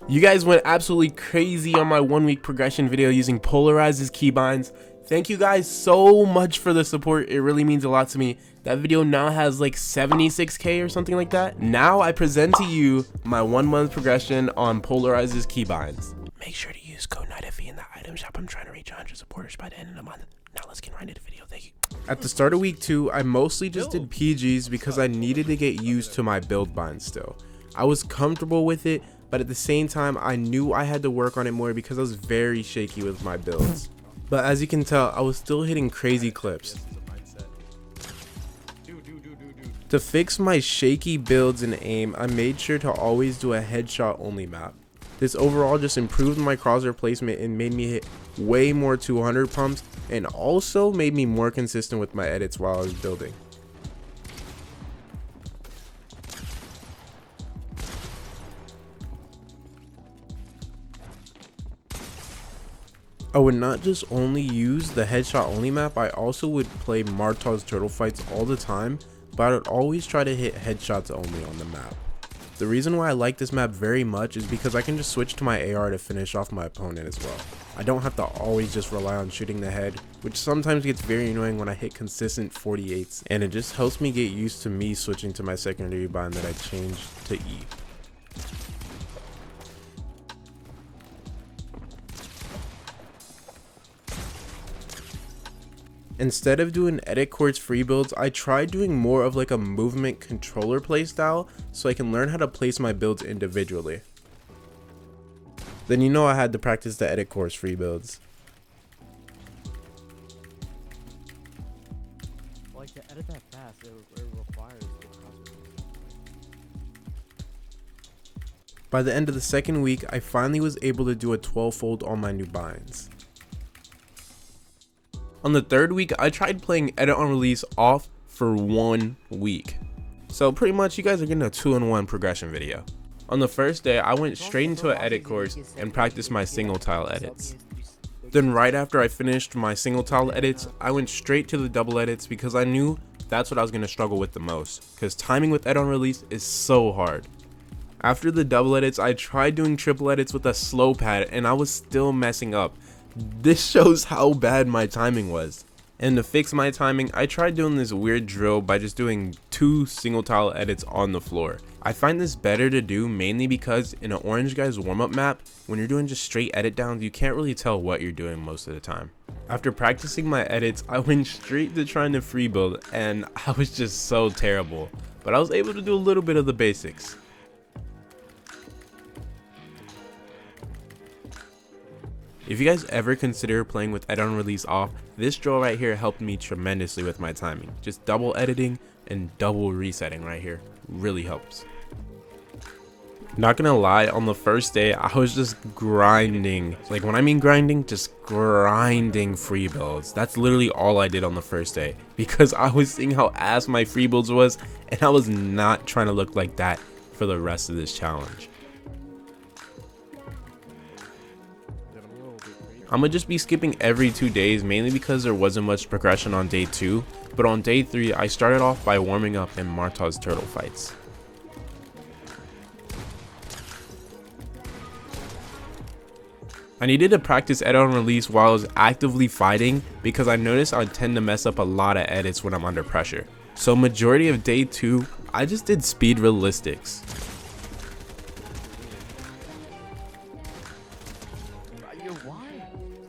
You guys went absolutely crazy on my 1 week progression video using Pxlarized Keybinds. Thank you guys so much for the support. It really means a lot to me. That video now has like 76k or something like that. Now I present to you my 1 month progression on Pxlarized Keybinds. Make sure to use code NightFV in the item shop. I'm trying to reach 100 supporters by the end of the month. Now let's get right into the video. Thank you. At the start of week 2, I mostly just did PGs because I needed to get used to my build bind still. I was comfortable with it, but at the same time, I knew I had to work on it more because I was very shaky with my builds. But as you can tell, I was still hitting crazy clips. To fix my shaky builds and aim, I made sure to always do a headshot only map. This overall just improved my crosshair placement and made me hit way more 200 pumps, and also made me more consistent with my edits while I was building. I would not just only use the headshot only map, I also would play Martov's turtle fights all the time, but I would always try to hit headshots only on the map. The reason why I like this map very much is because I can just switch to my AR to finish off my opponent as well. I don't have to always just rely on shooting the head, which sometimes gets very annoying when I hit consistent 48s, and it just helps me get used to me switching to my secondary bind that I changed to E. Instead of doing edit courts free builds, I tried doing more of like a movement controller playstyle so I can learn how to place my builds individually. Then you know I had to practice the edit course free builds. Like to edit that fast, it requires the process. By the end of the second week, I finally was able to do a 12-fold on my new binds. On the third week, I tried playing edit on release off for 1 week. So pretty much you guys are getting a 2-in-1 progression video. On the first day, I went straight into an edit course and practiced my single tile edits. Then right after I finished my single tile edits, I went straight to the double edits because I knew that's what I was going to struggle with the most, because timing with edit on release is so hard. After the double edits, I tried doing triple edits with a slow pad and I was still messing up. This shows how bad my timing was. And to fix my timing, I tried doing this weird drill by just doing 2 single tile edits on the floor. I find this better to do mainly because in an orange guy's warm-up map, when you're doing just straight edit downs, you can't really tell what you're doing most of the time. After practicing my edits, I went straight to trying to free build and I was just so terrible. But I was able to do a little bit of the basics. If you guys ever consider playing with edit on release off, this drill right here helped me tremendously with my timing. Just double editing and double resetting right here really helps. Not gonna lie, on the first day I was just grinding. Like when I mean grinding, just grinding free builds. That's literally all I did on the first day because I was seeing how ass my free builds was and I was not trying to look like that for the rest of this challenge. I'm gonna just be skipping every 2 days mainly because there wasn't much progression on day 2, but on day 3 I started off by warming up in Martov's turtle fights. I needed to practice edit on release while I was actively fighting because I noticed I tend to mess up a lot of edits when I'm under pressure. So majority of day 2, I just did speed realistics.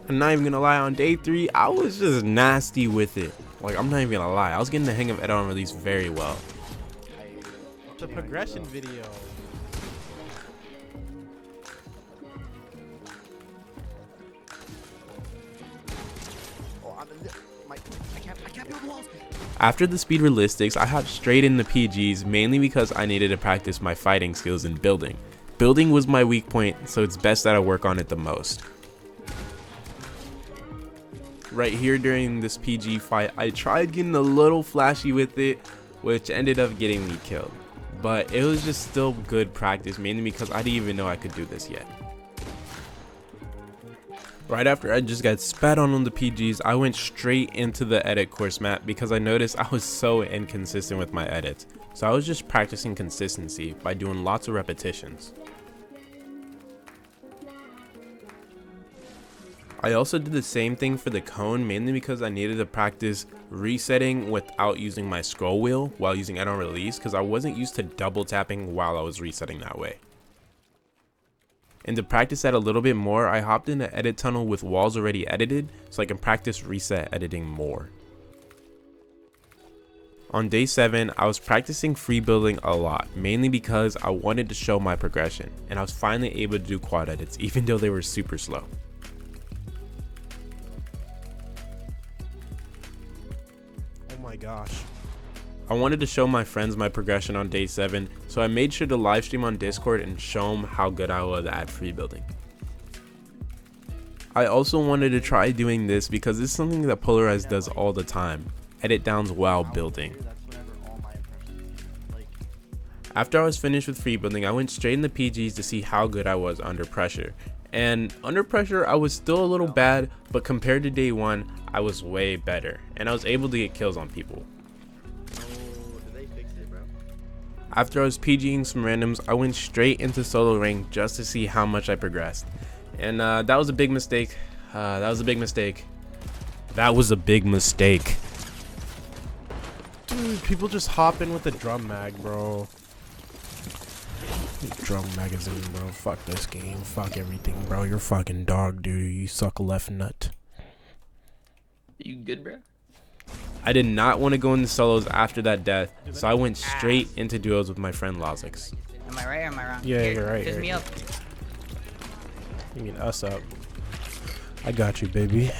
I'm not even gonna lie, on day 3 I was just nasty with it. Like I'm not even gonna lie, I was getting the hang of edit on release very well. The progression video. I can't build walls. After the speed realistics, I hopped straight into PGs mainly because I needed to practice my fighting skills in building. Building was my weak point, so it's best that I work on it the most. Right here during this PG fight, I tried getting a little flashy with it, which ended up getting me killed. But it was just still good practice, mainly because I didn't even know I could do this yet. Right after I just got spat on the PGs, I went straight into the edit course map because I noticed I was so inconsistent with my edits. So I was just practicing consistency by doing lots of repetitions. I also did the same thing for the cone, mainly because I needed to practice resetting without using my scroll wheel while using add-on release, because I wasn't used to double tapping while I was resetting that way. And to practice that a little bit more, I hopped in the edit tunnel with walls already edited so I can practice reset editing more. On day 7, I was practicing free building a lot, mainly because I wanted to show my progression, and I was finally able to do quad edits even though they were super slow. Oh my gosh. I wanted to show my friends my progression on day 7, so I made sure to live stream on Discord and show them how good I was at free building. I also wanted to try doing this because it's something that Pxlarized does all the time. Edit downs while building. After I was finished with free building, I went straight into PGs to see how good I was under pressure. And under pressure, I was still a little bad, but compared to day 1, I was way better. And I was able to get kills on people. After I was PGing some randoms, I went straight into solo rank just to see how much I progressed. And that was a big mistake. That was a big mistake. Dude, people just hop in with the drum mag, bro. Drum magazine, bro. Fuck this game. Fuck everything, bro. You're fucking dog, dude. You suck a left nut. You good, bro? I did not want to go into solos after that death, so I went straight into duos with my friend Lozix. Am I right or am I wrong? Yeah, Here, you're right. Fizz me up. You mean us up? I got you, baby.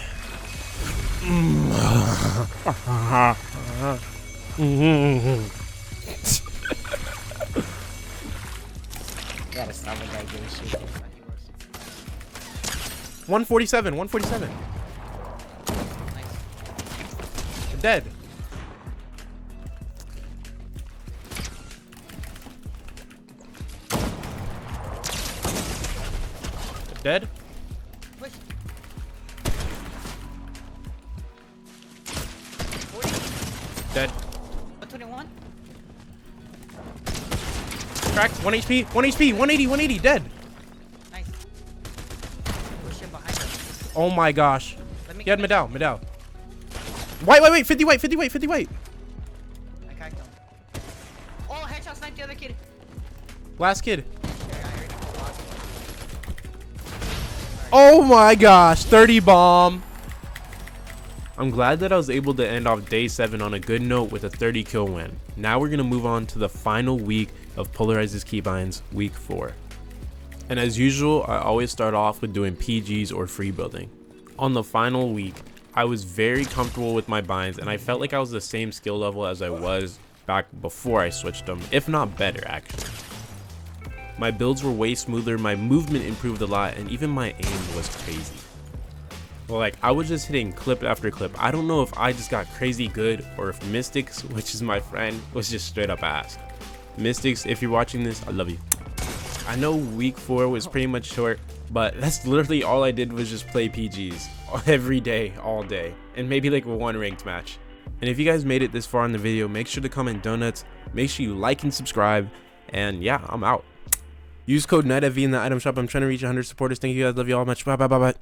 Gotta stop with that gay shit. 147, 147. Nice. You're dead. Dead? Push. 40. Dead. 121. Cracked. 1 HP. 1 HP. 180. 180. Dead. Nice. Push him behind us. Oh my gosh. Let me He had get Medal. Medal. Wait. 50 weight. 50 weight. 50 weight. I cracked him. Oh, headshot sniped the other kid. Last kid. Oh my gosh. 30 bomb. I'm glad that I was able to end off day 7 on a good note with a 30 kill win. Now we're going to move on to the final week of Pxlarized Keybinds, week 4. And as usual, I always start off with doing PGs or free building. On the final week, I was very comfortable with my binds and I felt like I was the same skill level as I was back before I switched them, if not better actually. My builds were way smoother, my movement improved a lot, and even my aim was crazy. Well, like, I was just hitting clip after clip. I don't know if I just got crazy good or if Mystics, which is my friend, was just straight up ass. Mystics, if you're watching this, I love you. I know week 4 was pretty much short, but that's literally all I did was just play PGs every day, all day, and maybe like 1 ranked match. And if you guys made it this far in the video, make sure to comment donuts, make sure you like and subscribe, and yeah, I'm out. Use code NightFV in the item shop. I'm trying to reach 100 supporters. Thank you guys. Love you all much. Bye.